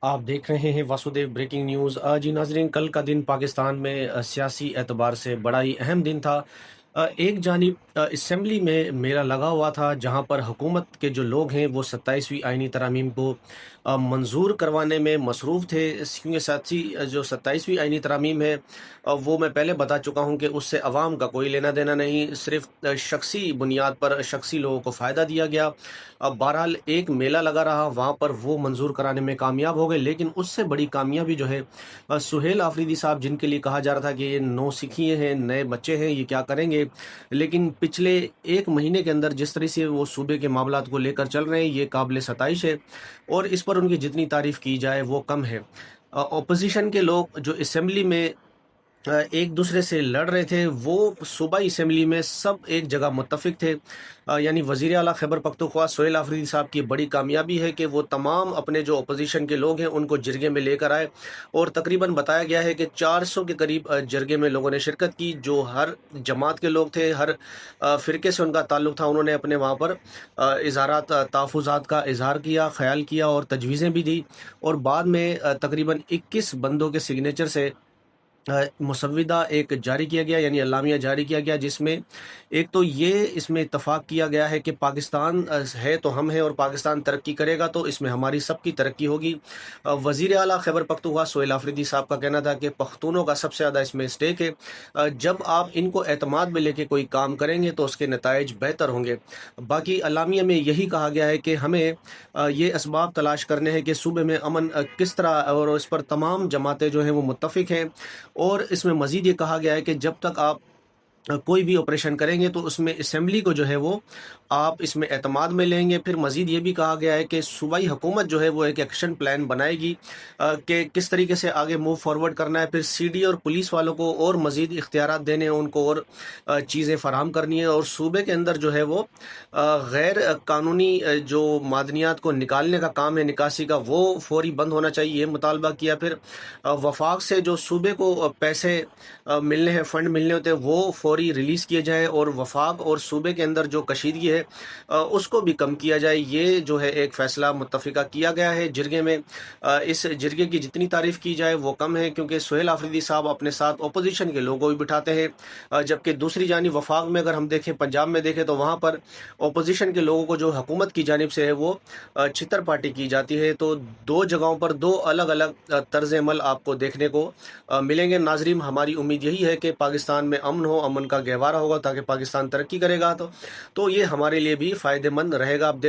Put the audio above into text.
आप देख रहे हैं वासुदेव ब्रेकिंग न्यूज़। जी नाज़रीन, कल का दिन पाकिस्तान में सियासी एतबार से बड़ा ही अहम दिन था। एक जानिब असेंबली में मेला लगा हुआ था, जहां पर हुकूमत के जो लोग हैं वो 27वीं आईनी तरमीम को मंजूर करवाने में मसरूफ़ थे। क्योंकि साथी जो 27वीं आईनी तरमीम है, वो मैं पहले बता चुका हूं कि उससे अवाम का कोई लेना देना नहीं, सिर्फ शख्सी बुनियाद पर शख्सी लोगों को फ़ायदा दिया गया। अब बहरहाल एक मेला लगा रहा, वहाँ पर वो मंजूर कराने में कामयाब हो गए। लेकिन उससे बड़ी कामयाबी जो है, सुहेल आफरीदी साहब, जिनके लिए कहा जा रहा था कि ये नौ सिखिए हैं, नए बच्चे हैं, ये क्या करेंगे, लेकिन पिछले एक महीने के अंदर जिस तरह से वो सूबे के मामलात को लेकर चल रहे हैं, ये काबिल सताइश है। और इस पर उनकी जितनी तारीफ की जाए वो कम है। अपोजिशन के लोग जो असेंबली में एक दूसरे से लड़ रहे थे, वो सूबाई असेंबली में सब एक जगह मुत्तफिक थे। यानी वज़ीर आला खैबर पख्तूनख्वा सोहेल आफरीदी साहब की बड़ी कामयाबी है कि वो तमाम अपने जो अपोजिशन के लोग हैं उनको जिरगे में लेकर आए। और तकरीबन बताया गया है कि 400 के करीब जिरगे में लोगों ने शिरकत की, जो हर जमात के लोग थे, हर फ़िरके से उनका ताल्लुक़ था। उन्होंने अपने वहाँ पर इज़हारात तहफ़्फ़ुज़ात का इज़हार किया, ख़याल किया और तजवीज़ें भी दी। और बाद में तकरीबन 21 बंदों के सिग्नेचर से मुसव्विदा एक जारी किया गया, यानी अल्लामिया जारी किया गया, जिसमें एक तो ये इसमें इत्तफ़ाक़ किया गया है कि पाकिस्तान है तो हम हैं, और पाकिस्तान तरक्की करेगा तो इसमें हमारी सबकी तरक्की होगी। वज़ीर आला खैबर पख्तूनख्वा सोहेल आफरीदी साहब का कहना था कि पख्तूनों का सबसे ज़्यादा इसमें स्टेक है। जब आप इनको एतमाद में लेके कोई काम करेंगे तो उसके नताइज बेहतर होंगे। बाकी अल्लामिया में यही कहा गया है कि हमें ये असबाब तलाश करने हैं कि सूबे में अमन किस तरह, और इस पर तमाम जमातें जो हैं वो मुत्तफ़िक हैं। और इसमें मज़ीद ये कहा गया है कि जब तक आप कोई भी ऑपरेशन करेंगे तो उसमें असेंबली को जो है वो आप इसमें एतमाद में लेंगे। फिर मज़ीद ये भी कहा गया है कि सूबाई हुकूमत जो है वो एक एक्शन प्लान बनाएगी कि किस तरीके से आगे मूव फॉरवर्ड करना है। फिर सीडी और पुलिस वालों को और मज़ीद इख्तियारात देने हैं, उनको और चीज़ें फ़राहम करनी है। और सूबे के अंदर जो है वो गैर कानूनी जो मादनियात को निकालने का काम है, निकासी का, वो फौरी बंद होना चाहिए, ये मुतालबा किया। फिर वफाक से जो सूबे को पैसे मिलने हैं, फ़ंड मिलने होते हैं, वो फौरी रिलीज़ किए जाएँ, और वफाक और सूबे के अंदर जो कशीदगी है उसको भी कम किया जाए। ये जो है एक फ़ैसला मुत्तफ़िका किया गया है जिरगे में। इस जिरगे की जितनी तारीफ़ की जाए वो कम है, क्योंकि सोहेल आफरीदी साहब अपने साथ अपोजिशन के लोगों को भी बिठाते हैं। जबकि दूसरी जानिब वफाक में अगर हम देखें, पंजाब में देखें, तो वहाँ पर अपोजिशन के लोगों को जो हुकूमत की जानिब से है वो छितर पार्टी की जाती है। तो दो जगहों पर दो अलग अलग तर्ज अमल आपको देखने को मिलेंगे। नाजरीन, हमारी उम्मीद यही है कि पाकिस्तान में अमन हो, अमन का गहवारा होगा, ताकि पाकिस्तान तरक्की करेगा। तो ये हमारे लिए भी फ़ायदेमंद रहेगा। आप देख